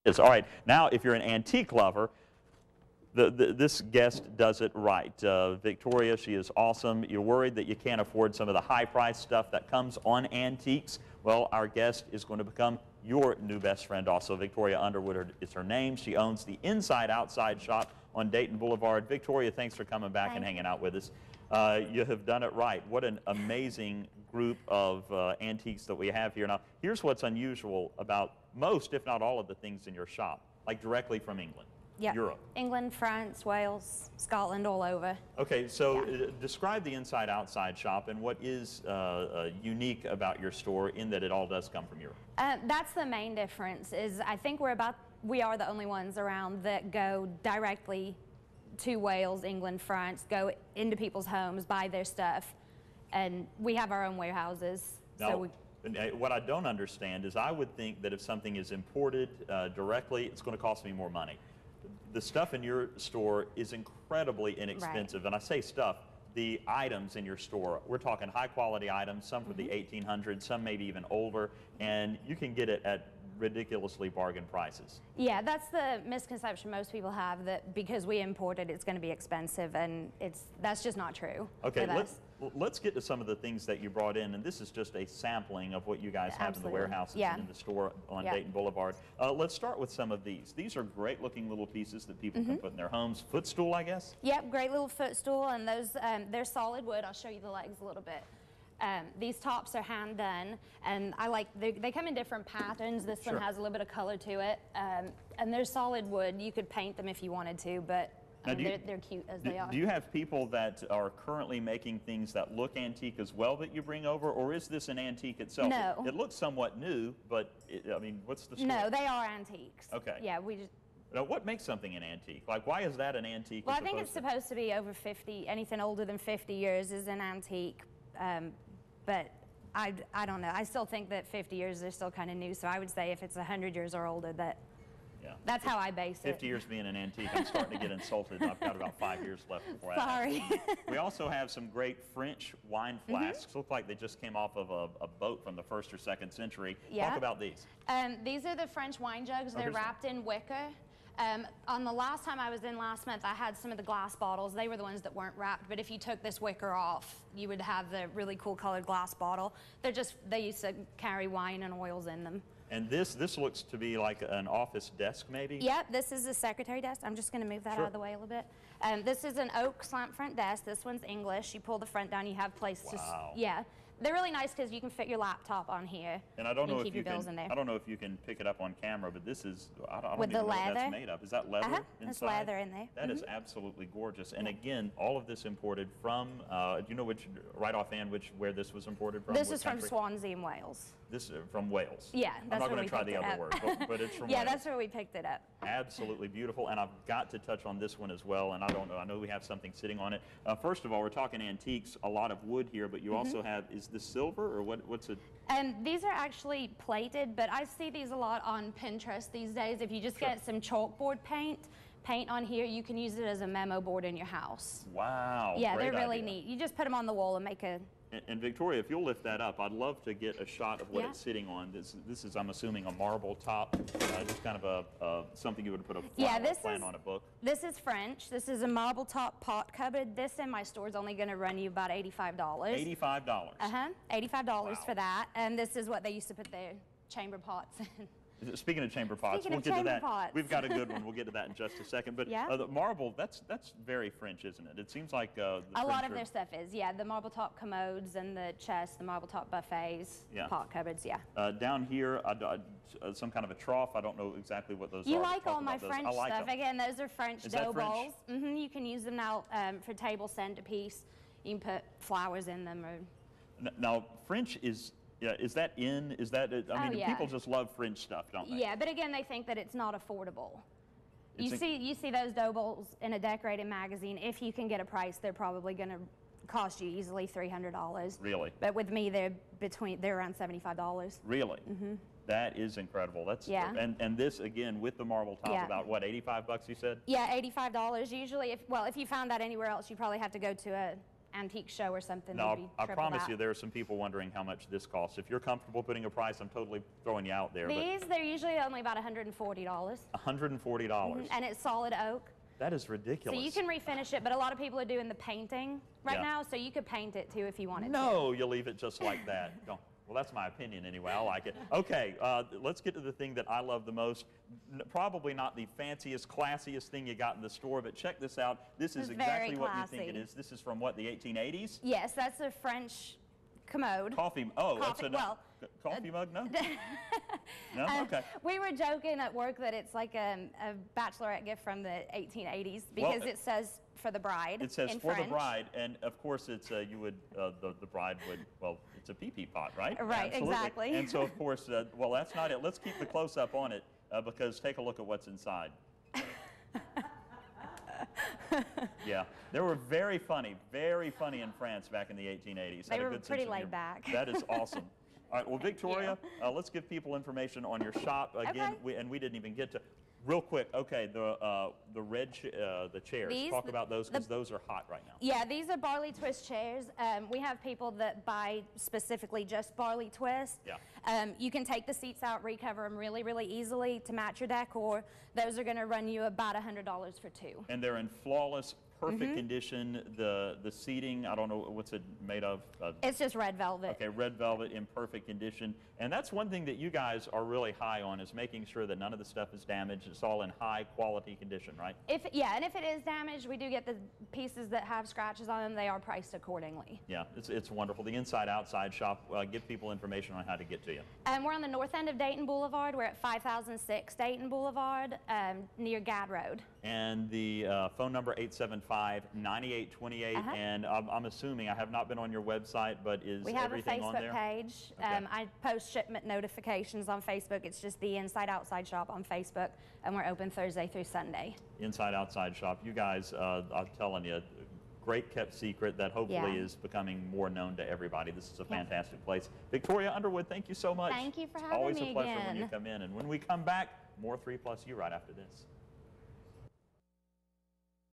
All right, now if you're an antique lover, this guest does it right. Victoria, she is awesome. You're worried that you can't afford some of the high-priced stuff that comes on antiques. Well, our guest is going to become your new best friend also. Victoria Underwood is her name. She owns the Insyde Outsyde Shop on Dayton Boulevard. Victoria, thanks for coming back and hanging out with us. You have done it right. What an amazing group of antiques that we have here. Now, here's what's unusual about most, if not all, of the things in your shop, like directly from England. Yep. Europe. England, France, Wales, Scotland, all over. Okay, so describe the Insyde Outsyde Shop and what is unique about your store in that it all does come from Europe. That's the main difference. Is I think we are the only ones around that go directly to Wales, England, France, go into people's homes, buy their stuff, and we have our own warehouses. Now, what I don't understand is I would think that if something is imported directly, it's going to cost me more money. The stuff in your store is incredibly inexpensive, and I say stuff, the items in your store, we're talking high quality items, some from the 1800s, some maybe even older, and you can get it at ridiculously bargain prices. Yeah, that's the misconception most people have, that because we import it, it's going to be expensive, and that's just not true. Okay, let's get to some of the things that you brought in, and this is just a sampling of what you guys have in the warehouses and in the store on Dayton Boulevard. Let's start with some of these. These are great looking little pieces that people can put in their homes. Footstool, I guess? Yep, great little footstool, and those, they're solid wood. I'll show you the legs a little bit. These tops are hand done, and they come in different patterns. This one has a little bit of color to it, and they're solid wood. You could paint them if you wanted to, but they're cute as they are. Do you have people that are currently making things that look antique as well that you bring over, or is this an antique itself? No. It looks somewhat new, but I mean, what's the story? No, they are antiques. Okay. Yeah, we just... Now, what makes something an antique? Like, why is that an antique? Well, I think it's supposed to be over 50. Anything older than 50 years is an antique. But I don't know. I still think that 50 years is still kind of new, so I would say if it's 100 years or older, that's how I base it. 50 years being an antique, I'm starting to get insulted. I've got about 5 years left before I Sorry. We also have some great French wine flasks. Look like they just came off of a boat from the 1st or 2nd century. Talk about these. These are the French wine jugs. They're wrapped in wicker. On the last time I was in last month, I had some of the glass bottles. They were the ones that weren't wrapped, but if you took this wicker off, you would have the really cool colored glass bottle. They used to carry wine and oils in them. And this looks to be like an office desk, maybe? Yep, this is the secretary desk. I'm just going to move that out of the way a little bit. This is an oak slant front desk. This one's English. You pull the front down, you have place to... Yeah. They're really nice because you can fit your laptop on here. And I don't know if you bills in there. I don't know if you can pick it up on camera, but this is I don't with even the know leather. What that's made of. Is that leather inside? There's leather in there. That is absolutely gorgeous. And again, all of this imported from. Do you know right offhand where this was imported from? This is from Swansea in Wales. This is from Wales. Yeah, I'm not going to try the other word, but it's from Wales. Yeah, that's where we picked it up. Absolutely beautiful, and I've got to touch on this one as well. And I don't know. I know we have something sitting on it. First of all, we're talking antiques. A lot of wood here, but you also have. Is this silver or what's it? These are actually plated, but I see these a lot on Pinterest these days. If you just get some chalkboard paint on here, you can use it as a memo board in your house. Wow. Yeah, they're really neat. You just put them on the wall and make a... And Victoria, if you'll lift that up, I'd love to get a shot of what it's sitting on. This is, I'm assuming, a marble top, just kind of something you would put a flower plant on a book. This is French. This is a marble top pot cupboard. This in my store is only going to run you about $85. $85? $85 for that. And this is what they used to put their chamber pots in. Speaking of chamber pots, we'll get to that. We've got a good one. We'll get to that in just a second. But the marble, that's very French, isn't it? It seems like a lot of their stuff is. Yeah, the marble top commodes and the chests, the marble top buffets, pot cupboards. Yeah. Down here, some kind of a trough. I don't know exactly what those are. You like all my French stuff? Again, those are French dough balls. You can use them now for table centerpiece. You can put flowers in them. Now, French is. Yeah, is that in? Is that? I mean, people just love French stuff, don't they? Yeah, but again, they think that it's not affordable. You see those dough bowls in a decorated magazine. If you can get a price, they're probably going to cost you easily $300. Really? But with me, they're around $75. Really? That is incredible. That's and this again with the marble top about what, $85 you said? Yeah, $85 usually. If you found that anywhere else, you probably have to go to antique show or something, Now, they'd be I triple promise that. you there are some people wondering how much this costs. If you're comfortable putting a price, I'm totally throwing you out there. These, they're usually only about $140. $140. And it's solid oak. That is ridiculous. So you can refinish it, but a lot of people are doing the painting right Yeah. now, so you could paint it too if you wanted to. No, you leave it just like that. Don't. Well, that's my opinion anyway. I like it. Okay, let's get to the thing that I love the most. Probably not the fanciest, classiest thing you got in the store, but check this out. This is It's exactly very what you think it classy. is. This is from what, the 1880s? Yes, that's a French commode. Coffee. Oh, that's Coffee- a well, coffee mug? No. No. Okay. We were joking at work that it's like a bachelorette gift from the 1880s because Well, it says for the bride. It says in for French. the bride, and of course it's you would the bride would, well, it's a pee-pee pot, right? Right, Absolutely. exactly. And so of course, well, that's not it. Let's keep the close up on it because take a look at what's inside. Yeah, they were very funny in France back in the 1880s. They Had a were good pretty sense of laid humor. back. That is awesome. All right, well, Victoria, let's give people information on your shop again. Okay. We didn't even get to. Real quick, okay, the chairs. These, Talk about those because those are hot right now. Yeah, these are barley twist chairs. We have people that buy specifically just barley twist. Yeah. You can take the seats out, recover them really, really easily to match your decor. Those are going to run you about $100 for two. And they're in flawless, perfect Mm-hmm. condition. The seating, I don't know what's it made of. It's just red velvet. Okay, red velvet in perfect condition. And that's one thing that you guys are really high on is making sure that none of the stuff is damaged. It's all in high quality condition, right? Yeah, and if it is damaged, we do get the pieces that have scratches on them. They are priced accordingly. Yeah, it's wonderful. The Insyde Outsyde Shop, give people information on how to get to you. We're on the north end of Dayton Boulevard. We're at 5006 Dayton Boulevard, near Gad Road. And the phone number 875-9828. And I'm assuming, I have not been on your website, but is We have a everything on Facebook there? page. Okay. I post shipment notifications on Facebook. It's just the Insyde Outsyde Shop on Facebook, and we're open Thursday through Sunday. Insyde Outsyde Shop. You guys, I'm telling you, great kept secret that hopefully Yeah. is becoming more known to everybody. This is a fantastic place. Victoria Underwood, thank you so much. Thank you for It's having always me a pleasure when you again. come in. And when we come back, more 3 Plus You right after this.